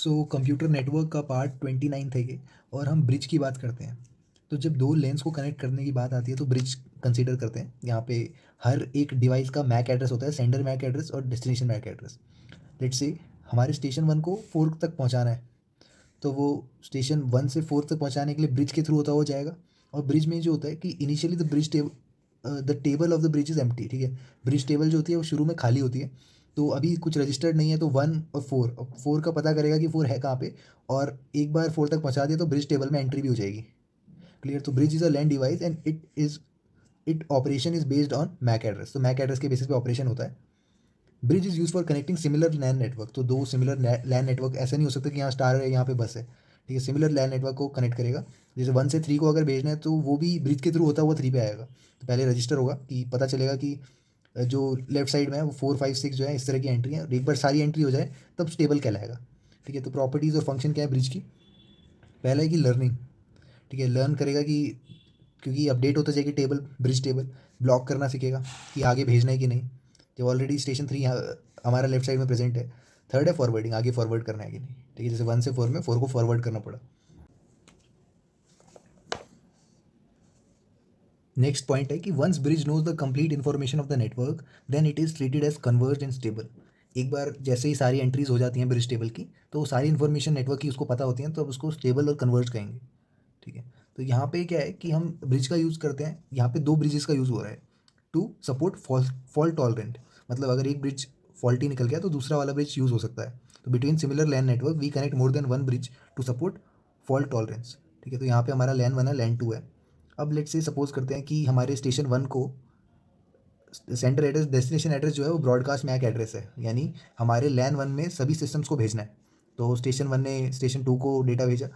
So computer network का part 29 है ये, और हम ब्रिज की बात करते हैं। तो जब दो लेंस को कनेक्ट करने की बात आती है तो ब्रिज कंसीडर करते हैं। यहाँ पे हर एक डिवाइस का मैक एड्रेस होता है, सेंडर मैक एड्रेस और destination MAC address. Let's say हमारे स्टेशन 1 को 4 तक पहुँचाना है, तो वो स्टेशन 1 से 4 तक पहुँचाने के लिए ब्रिज के थ्रू होता हुआ जाएगा। और ब्रिज में जो होता है कि initially the table of the bridge is empty, ठीक है। ब्रिज टेबल जो होती है वो शुरू में खाली होती है, तो अभी कुछ रजिस्टर्ड नहीं है, तो 1 और 4, अब 4 का पता करेगा कि 4 है कहाँ पे, और एक बार 4 तक पहुँचा दिया तो ब्रिज टेबल में एंट्री भी हो जाएगी। क्लियर। तो bridge is a LAN device and it operation is based on MAC address, तो मैक एड्रेस के बेसिस पे ऑपरेशन होता है। Bridge is use for connecting similar LAN network, तो दो सिमिलर लैन नेटवर्क, ऐसा नहीं हो सकता कि यहाँ स्टार है यहाँ पे बस है, ठीक है। सिमिलर लैन नेटवर्क को कनेक्ट करेगा। जैसे 1 से 3 को अगर भेजना है तो वो भी ब्रिज के थ्रू होता हुआ 3 पे आएगा। तो पहले रजिस्टर होगा कि पता चलेगा कि जो लेफ्ट साइड में है वो 4 5 6 जो है इस तरह की एंट्री है, और एक बार सारी एंट्री हो जाए तब स्टेबल कहलाएगा, ठीक है। तो प्रॉपर्टीज़ और फंक्शन क्या है ब्रिज की? पहला है कि लर्निंग, ठीक है। लर्न करेगा कि क्योंकि अपडेट होता जाएगी टेबल, ब्रिज टेबल ब्लॉक करना सीखेगा कि आगे भेजना है कि नहीं, जब ऑलरेडी स्टेशन 3 हमारा लेफ्ट साइड में प्रेजेंट है। थर्ड है फॉरवर्डिंग, आगे फॉरवर्ड करना है कि नहीं, ठीक है। जैसे 1 से 4 में 4 को फॉरवर्ड करना पड़ा। नेक्स्ट पॉइंट है कि once bridge knows the complete information of the network then it is treated as converge and stable. एक बार जैसे ही सारी एंट्रीज हो जाती हैं ब्रिज टेबल की, तो सारी इन्फॉर्मेशन नेटवर्क की उसको पता होती है, तो अब उसको स्टेबल और कन्वर्ज कहेंगे, ठीक है। तो यहाँ पे क्या है कि हम ब्रिज का यूज़ करते हैं, यहाँ पे दो ब्रिजेस का यूज़ हो रहा है टू सपोर्ट फॉल्ट टॉलरेंट। मतलब अगर एक ब्रिज फॉल्टी निकल गया तो दूसरा वाला ब्रिज यूज़ हो सकता है। तो between similar LAN network we connect more than one bridge to support fault tolerance, ठीक है। तो यहाँ पे हमारा लैन 1 है, लैन 2 है। अब लेट्स से सपोज करते हैं कि हमारे स्टेशन 1 को सेंटर एड्रेस, डेस्टिनेशन एड्रेस जो है वो ब्रॉडकास्ट मैक एड्रेस है, यानी हमारे लैन 1 में सभी सिस्टम्स को भेजना है। तो स्टेशन 1 ने स्टेशन 2 को डेटा भेजा,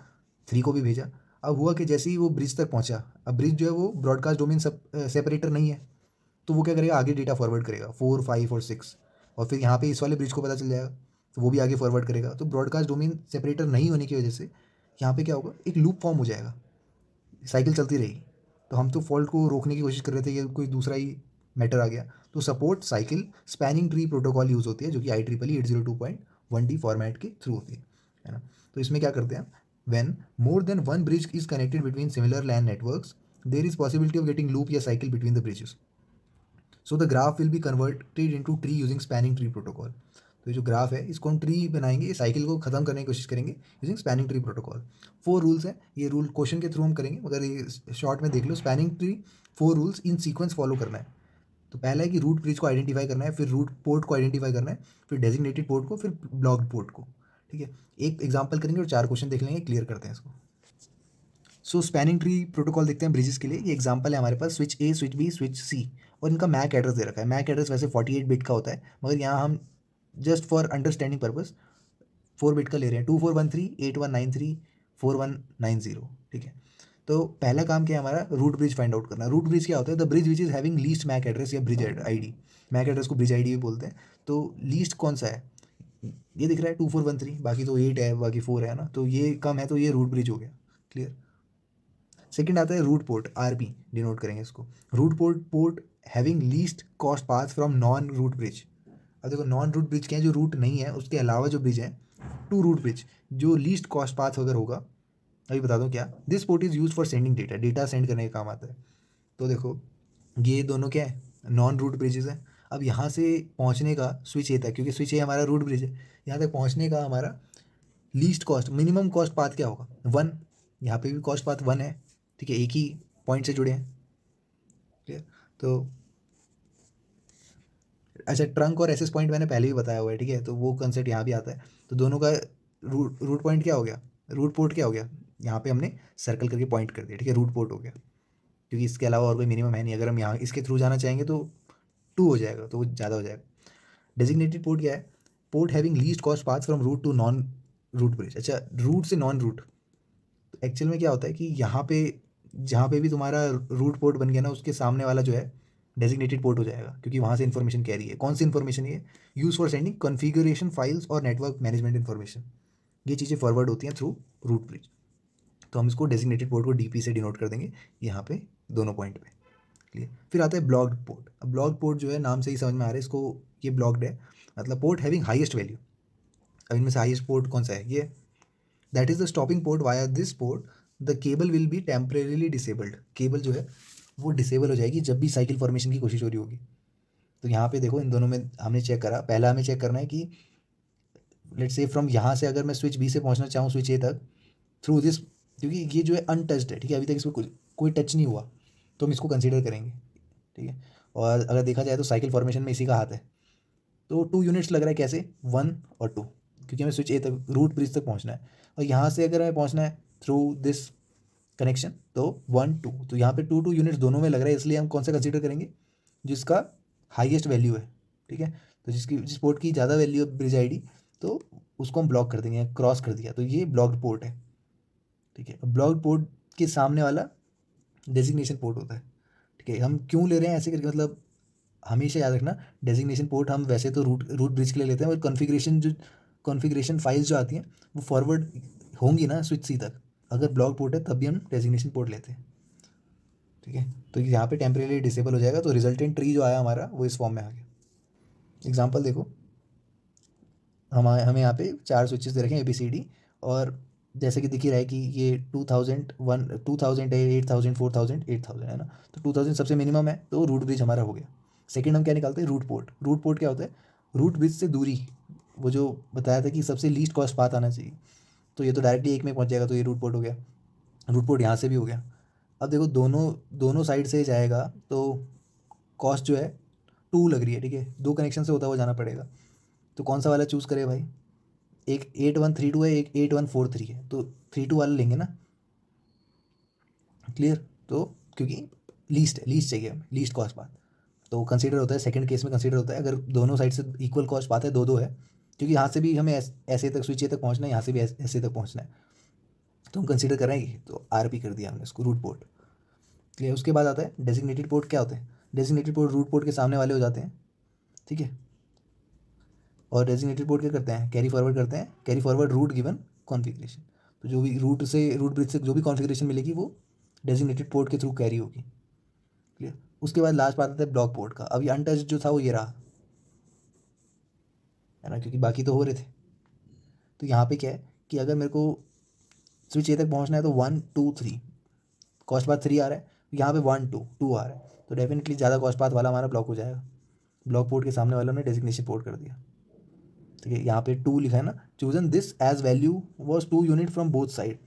3 को भी भेजा। अब हुआ कि जैसे ही वो ब्रिज तक पहुंचा, अब ब्रिज जो है वो ब्रॉडकास्ट डोमेन सेपरेटर नहीं है, तो वो क्या करेगा, आगे डेटा फॉरवर्ड करेगा 4 5 और 6, और फिर यहाँ पे इस वाले ब्रिज को पता चल जाएगा तो वो भी आगे फॉरवर्ड करेगा। तो ब्रॉडकास्ट डोमेन सेपरेटर नहीं होने की वजह से यहाँ पे क्या होगा, एक लूप फॉर्म हो जाएगा, साइकिल चलती रहेगी। तो हम तो फॉल्ट को रोकने की कोशिश कर रहे थे, ये कोई दूसरा ही मैटर आ गया। तो support cycle spanning tree protocol use होती है, जो कि IEEE 802.1d फॉर्मेट के थ्रू होती है ना। तो इसमें क्या करते हैं, when more than one bridge is connected between similar LAN networks there is possibility of getting loop या cycle between the bridges. So the graph will be converted into tree using spanning tree protocol. तो ये जो graph है इसको हम tree बनाएंगे, ये cycle को खत्म करने की कोशिश करेंगे using spanning tree protocol. 4 rules हैं, ये रूल क्वेश्चन के थ्रू हम करेंगे, मगर ये शॉर्ट में देख लो। Spanning tree 4 rules in sequence follow करना है। तो पहला है कि रूट ब्रिज को आइडेंटिफाई करना है, फिर रूट पोर्ट को आइडेंटिफाई करना है, फिर डेजिग्नेटेड पोर्ट को, फिर ब्लॉक्ड पोर्ट को, ठीक है। एक एग्जाम्पल करेंगे और 4 क्वेश्चन देख लेंगे, क्लियर करते हैं इसको। सो स्पैनिंग ट्री प्रोटोकॉल देखते हैं ब्रिजेस के लिए। ये एग्जांपल है हमारे पास, switch A, switch B, switch C, और इनका मैक एड्रेस दे रखा है। मैक एड्रेस वैसे 48 बिट का होता है, मगर यहाँ हम just for understanding purpose 4 bit का ले रहे हैं, 2413 8193 4190, ठीक है। तो पहला काम क्या है हमारा, रूट ब्रिज फाइंड आउट करना। रूट ब्रिज क्या होता है, the bridge which is having least MAC address या ब्रिज आईडी। मैक एड्रेस को ब्रिज आईडी भी बोलते हैं। तो लीस्ट कौन सा है, ये दिख रहा है 2413, बाकी तो 8 है, बाकी 4 है ना, तो ये कम है, तो ये रूट ब्रिज हो गया, क्लियर। सेकंड आता है रूट पोर्ट, RP डिनोट करेंगे इसको। Root port having least cost path from non root bridge. अब देखो नॉन रूट ब्रिज क्या है, जो रूट नहीं है उसके अलावा जो ब्रिज है, टू रूट ब्रिज, जो लीस्ट कॉस्ट पाथ अगर होगा, अभी बता दूँ क्या, this port is use for sending data, data send करने का काम आता है। तो देखो ये दोनों क्या है, नॉन रूट ब्रिजेस है। अब यहाँ से पहुँचने का स्विच ए तक, क्योंकि स्विच ए हमारा रूट ब्रिज है, यहाँ तक पहुँचने का हमारा least cost, minimum cost path क्या होगा, 1। यहाँ पे भी कॉस्ट पाथ 1 है, ठीक है, एक ही पॉइंट से जुड़े हैं, ठीक है। तो अच्छा, ट्रंक और एसेस पॉइंट मैंने पहले भी बताया हुआ है, ठीक है, तो वो कंसेप्ट यहाँ भी आता है। तो दोनों का रूट पॉइंट क्या हो गया, रूट पोर्ट क्या हो गया, यहाँ पे हमने सर्कल करके पॉइंट कर दिया, ठीक है, रूट पोर्ट हो गया, क्योंकि इसके अलावा और कोई मिनिमम है नहीं। अगर हम यहाँ इसके थ्रू जाना चाहेंगे तो 2 हो जाएगा, तो वो ज़्यादा हो जाएगा। डेजिग्नेटेड पोर्ट क्या है, port having least cost path from root to non root bridge. अच्छा, रूट से नॉन रूट, तो एक्चुअल में क्या होता है कि यहाँ पे जहाँ पे भी तुम्हारा रूट पोर्ट बन गया ना, उसके सामने वाला जो है डेजिग्नेटेड पोर्ट हो जाएगा, क्योंकि वहाँ से इन्फॉर्मेशन कैरी है। कौन सी इन्फॉर्मेशन है, use for sending configuration files और नेटवर्क मैनेजमेंट इन्फॉर्मेशन, ये चीज़ें फॉरवर्ड होती हैं थ्रू रूट ब्रिज। तो हम इसको डेजिग्नेटेड पोर्ट को DP से डिनोट कर देंगे यहाँ पे दोनों पॉइंट पे, क्लियर। फिर आता है ब्लॉक्ड पोर्ट। अब ब्लॉक्ड पोर्ट जो है नाम से ही समझ में आ रहा है इसको, ये ब्लॉक्ड है, मतलब पोर्ट हैविंग हाईएस्ट वैल्यू। अब इनमें से हाईएस्ट पोर्ट कौन सा है? ये that is the stopping port via this port the cable will be temporarily disabled. Cable जो है वो डिसेबल हो जाएगी जब भी साइकिल फॉर्मेशन की कोशिश हो रही होगी। तो यहाँ पे देखो इन दोनों में हमने चेक करा, पहला हमें चेक करना है कि लेट्स से फ्रॉम यहाँ से अगर मैं स्विच बी से पहुँचना चाहूँ स्विच ए तक थ्रू दिस, क्योंकि ये जो है अनटच्ड है, ठीक है, अभी तक इसमें कोई टच नहीं हुआ, तो हम इसको कंसिडर करेंगे, ठीक है। और अगर देखा जाए तो साइकिल फॉर्मेशन में इसी का हाथ है। तो 2 यूनिट्स लग रहा है, कैसे 1 और 2, क्योंकि हमें स्विच ए तक रूट ब्रिज तक पहुंचना है, और यहाँ से अगर हमें पहुंचना है थ्रू दिस कनेक्शन तो 1 2, तो यहाँ पे 2 2 यूनिट्स दोनों में लग रहा है, इसलिए हम कौन सा कंसीडर करेंगे? जिसका हाईएस्ट वैल्यू है, ठीक है। तो जिस पोर्ट की ज़्यादा वैल्यू है ब्रिज आईडी, तो उसको हम ब्लॉक कर देंगे, क्रॉस कर दिया तो ये ब्लॉक्ड पोर्ट है, ठीक है। ब्लॉक्ड पोर्ट के सामने वाला डेजिग्नेशन पोर्ट होता है, ठीक है। हम क्यों ले रहे हैं ऐसे करके, मतलब हमेशा याद रखना डेजिग्नेशन पोर्ट हम वैसे तो रूट ब्रिज के लिए लेते हैं, और कॉन्फ़िगरेशन फाइल्स जो आती हैं वो फॉरवर्ड होंगी ना स्विच सी तक, अगर ब्लॉक पोर्ट है तब भी हम डेजिग्नेशन पोर्ट लेते हैं, ठीक है। तो यहाँ पे टेम्परेरी डिसेबल हो जाएगा, तो रिजल्टेंट ट्री जो आया हमारा वो इस फॉर्म में आ गया। एग्जांपल देखो, हमें यहाँ पे 4 स्विचेस दे रखे हैं ABCD, और जैसे कि दिख ही रहा है कि ये 2001 2000 है, 8000 4000 8000 है ना, तो 2000 सबसे मिनिमम है, तो रूट ब्रिज हमारा हो गया। सेकंड हम क्या निकालते हैं? Root port. रूट पोर्ट क्या होता है? रूट ब्रिज से दूरी, वो जो बताया था कि सबसे लीस्ट कॉस्ट पाथ आना चाहिए, तो ये तो डायरेक्टली एक में पहुंच जाएगा, तो ये रूट पोर्ट हो गया। रूट पोर्ट यहाँ से भी हो गया। अब देखो दोनों दोनों साइड से जाएगा तो कॉस्ट जो है 2 लग रही है, ठीक है, 2 कनेक्शन से होता हुआ जाना पड़ेगा, तो कौन सा वाला चूज़ करे भाई? एक 8132 है, एक 8143 है, तो 32 वाला लेंगे ना, क्लियर। तो क्योंकि लीस्ट है, लीस्ट चाहिए हमें, लीस्ट कॉस्ट पाथ, तो कंसीडर होता है, सेकंड केस में कंसीडर होता है अगर दोनों साइड से इक्वल कॉस्ट पाथ है, 2 2 है, क्योंकि यहाँ से भी हमें ऐसे तक स्विच ए तक पहुँचना है, यहाँ से भी ऐसे तक पहुँचना है, तो हम कंसीडर करेंगे, तो RP कर दिया हमने इसको, रूट पोर्ट, क्लियर। उसके बाद आता है डेजिग्नेटेड पोर्ट। क्या होते हैं डेजिग्नेटेड पोर्ट? रूट पोर्ट के सामने वाले हो जाते हैं, ठीक है। और डेजिग्नेटेड पोर्ट क्या करते हैं? कैरी फॉरवर्ड करते हैं, carry forward root given configuration, तो जो भी रूट ब्रिज से जो भी कॉन्फ़िगरेशन मिलेगी वो डेजिग्नेटेड पोर्ट के थ्रू कैरी होगी, क्लियर। उसके बाद लास्ट बात आता है ब्लॉक पोर्ट का। अभी अनटच्ड जो था वो ये रहा, है ना, क्योंकि बाकी तो हो रहे थे। तो यहाँ पे क्या है कि अगर मेरे को स्विच ए तक पहुँचना है तो 1 2 3 कॉस्ट पाथ 3 आ रहा है, यहाँ पे 1 2 2 आ रहा है, तो डेफिनेटली ज़्यादा कॉस्ट पाथ वाला हमारा ब्लॉक हो जाएगा। ब्लॉक पोर्ट के सामने वाला ने डेजिग्नेशन पोर्ट कर दिया, ठीक है। यहाँ पे 2 लिखा है ना, chosen this as value was 2 unit from both side,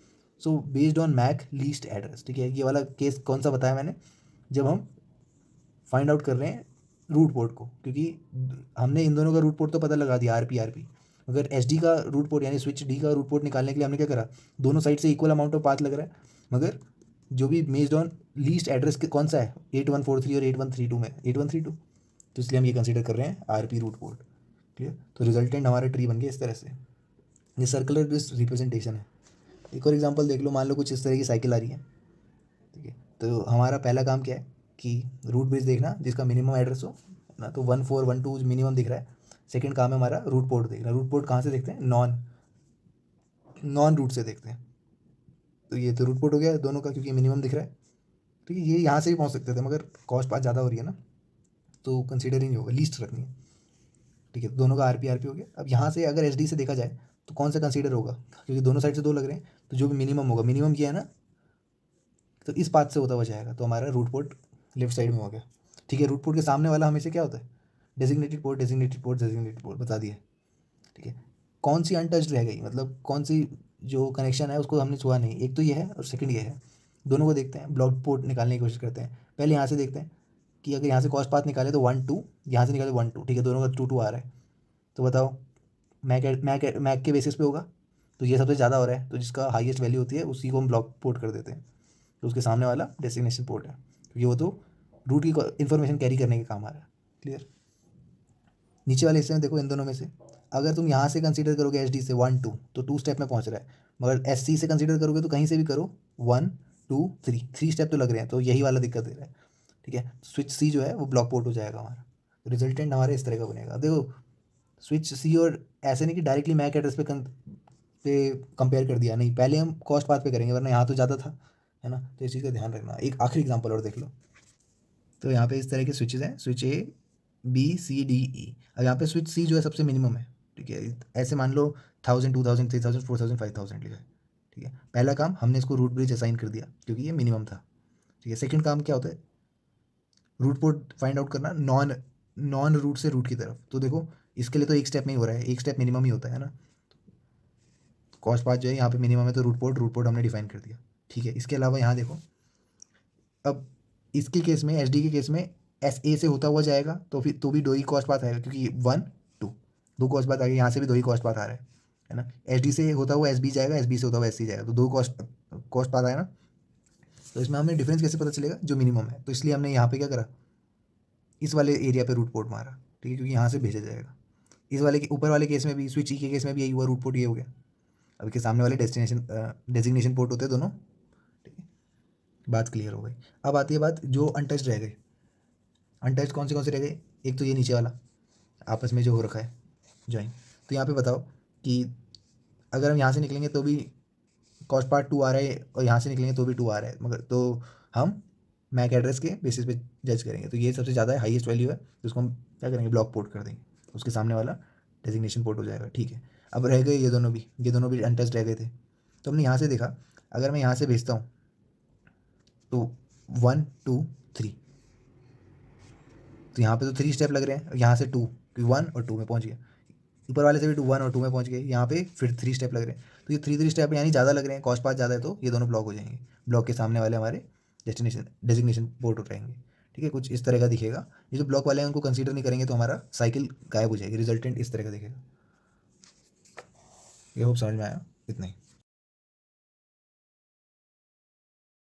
so based on MAC least address, ठीक है। ये वाला केस कौन सा बताया मैंने? जब हम फाइंड आउट कर रहे हैं रूट पोर्ट को, क्योंकि हमने इन दोनों का रूट पोर्ट तो पता लगा दिया, RP मगर SD का रूट पोर्ट यानी स्विच D का रूट पोर्ट निकालने के लिए हमने क्या करा? दोनों साइड से इक्वल अमाउंट ऑफ पाथ लग रहा है, मगर जो भी बेस्ड ऑन लीस्ट एड्रेस के कौन सा है? 8143 और 8132 में 8132, तो इसलिए हम ये कंसिडर कर रहे हैं RP रूट पोर्ट, क्लियर। तो रिजल्टेंट हमारा ट्री बन गया इस तरह से। ये सर्कुलर बेस्ड रिप्रेजेंटेशन है। एक और एग्जांपल देख लो, मान लो कुछ इस तरह की साइकिल आ रही है, ठीक है। तो हमारा पहला काम क्या है कि रूट ब्रिज देखना जिसका मिनिमम एड्रेस हो ना, तो 1412 मिनिमम दिख रहा है। सेकंड काम है हमारा रूट पोर्ट देखना। रूट पोर्ट कहाँ से देखते हैं? नॉन नॉन रूट से देखते हैं, तो ये तो रूट पोर्ट हो गया दोनों का, क्योंकि मिनिमम दिख रहा है, ठीक है। ये यहाँ से भी पहुँच सकते थे, मगर कॉस्ट पास ज़्यादा हो रही है ना, तो कंसिडर ही नहीं होगा, लीस्ट रखनी है, ठीक है। दोनों का RP हो गया। अब यहाँ से अगर SD से देखा जाए तो कौन सा कंसीडर होगा? क्योंकि दोनों साइड से 2 लग रहे हैं, तो जो भी मिनिमम होगा, मिनिमम किया है ना, तो इस पाथ से होता हुआ जाएगा, तो हमारा रूट पोर्ट लेफ्ट साइड में हो गया, ठीक है। रूट पोर्ट के सामने वाला हमेशा क्या होता है? Designated port, designated port, designated port, बता दिया, ठीक है। कौन सी अनटच्ड रह गई, मतलब कौन सी जो कनेक्शन है उसको हमने छुआ नहीं? एक तो ये है और सेकंड ये है। दोनों को देखते हैं, ब्लॉक पोर्ट निकालने की कोशिश करते हैं। पहले यहाँ से देखते हैं कि अगर यहाँ से कॉस्ट पाथ निकाले तो 1 2, यहाँ से निकाले 1 2, ठीक है, दोनों का 2 2 आ रहा है, तो बताओ मैक के बेसिस पे होगा, तो ये सबसे ज़्यादा हो रहा है, तो जिसका हाईएस्ट वैल्यू होती है उसी को हम ब्लॉक पोर्ट कर देते हैं, तो उसके सामने वाला डेस्टिनेशन पोर्ट है, क्योंकि वो तो रूट की इन्फॉर्मेशन कैरी करने के काम आ रहा है, क्लियर। नीचे वाले हिस्से में देखो, इन दोनों में से अगर तुम यहाँ से कंसीडर करोगे SD से 1 2, तो 2 स्टेप में पहुँच रहा है, मगर SC से कंसीडर करोगे तो कहीं से भी करो 1 2 3 3 स्टेप तो लग रहे हैं, तो यही वाला दिक्कत दे रहा है, ठीक है। स्विच C जो है वो ब्लॉक पोर्ट हो जाएगा हमारा, तो रिजल्टेंट हमारे इस तरह का बनेगा। देखो स्विच C, और ऐसे नहीं कि डायरेक्टली मैक एड्रेस पे कंपेयर कर दिया, नहीं, पहले हम कॉस्ट पाथ पे करेंगे, वरना यहाँ तो ज़्यादा था, है ना, तो इस चीज़ का ध्यान रखना। एक आखिरी एग्जांपल और देख लो, तो यहाँ पे इस तरह के स्विचेस हैं, switch A B C D E। अब यहाँ पे स्विच C जो है सबसे मिनिमम है, ठीक है, ऐसे मान लो 1000 2000 3000 4000 5000 लिखा है। ठीक है, पहला काम हमने इसको रूट ब्रिज असाइन कर दिया क्योंकि ये मिनिमम था। ठीक है, सेकंड काम क्या होता है, रूट पोर्ट फाइंड आउट करना नॉन नॉन रूट से रूट की तरफ। तो देखो इसके लिए तो एक स्टेप में ही हो रहा है, एक स्टेप मिनिमम ही होता है ना। कॉस्ट पाथ जो है यहाँ पे मिनिमम है, तो रूट पोर्ट हमने डिफाइन कर दिया। ठीक है, इसके अलावा यहाँ देखो, अब इसके केस में एच डी के केस में एस ए से होता हुआ जाएगा तो फिर तो भी दो ही कॉस्ट पाथ आएगा, क्योंकि 1 2 दो कॉस्ट पाथ आ गए, यहाँ से भी दो ही कॉस्ट पाथ आ रहा है ना। एच डी से होता हुआ एस बी जाएगा, एस बी से होता हुआ एस सी जाएगा, तो दो कॉस्ट पाथ आया ना। तो इसमें हमें डिफरेंस कैसे पता चलेगा, जो मिनिमम है। तो इसलिए हमने यहाँ पे क्या करा, इस वाले एरिया पे रूट पोर्ट मारा। ठीक है, क्योंकि यहाँ से भेजा जाएगा। इस वाले के ऊपर वाले केस में भी, स्विच ई के केस में भी यही हुआ, रूट पोर्ट ये हो गया। अब के सामने वाले डेजिग्नेशन पोर्ट होते हैं दोनों। ठीक है, बात क्लियर हो गई। अब आती है बात जो अनटच्ड रह गए। अनटच्ड कौन से रह गए, एक तो ये नीचे वाला आपस में जो हो रखा है ज्वाइन। तो यहाँ पे बताओ कि अगर हम यहाँ से निकलेंगे तो भी कॉस्ट पार्ट 2 आ रहा है, और यहाँ से निकलेंगे तो भी 2 आ रहा है, मगर तो हम मैक एड्रेस के बेसिस पे जज करेंगे। तो ये सबसे ज़्यादा हाईएस्ट वैल्यू है, तो उसको हम क्या करेंगे, ब्लॉक पोर्ट कर देंगे, उसके सामने वाला डेजिग्नेशन पोर्ट हो जाएगा। ठीक है, अब रह गए ये दोनों भी अनटच्ड रह गए थे। तो हमने यहाँ से देखा, अगर मैं यहाँ से भेजता हूँ तो 1 2 3, तो यहाँ पे तो 3 स्टेप लग रहे हैं, और यहाँ से 2, 1 और 2 में पहुँच गया। ऊपर वाले से भी 2 1 और 2 में पहुँच गए, यहाँ पे फिर 3 स्टेप लग रहे हैं। तो ये 3 स्टेप यानी ज़्यादा लग रहे हैं, कॉस्ट पाथ ज़्यादा है, तो ये दोनों ब्लॉक हो जाएंगे। ब्लॉक के सामने वाले हमारे डेजिग्नेशन पोर्ट हो रहेंगे। ठीक है, कुछ इस तरह का दिखेगा। ये जो ब्लॉक वाले हैं उनको कंसीडर नहीं करेंगे तो हमारा साइकिल गायब हो जाएगी, रिजल्टेंट इस तरह का दिखेगा। ये होप समझ में आया, इतना ही।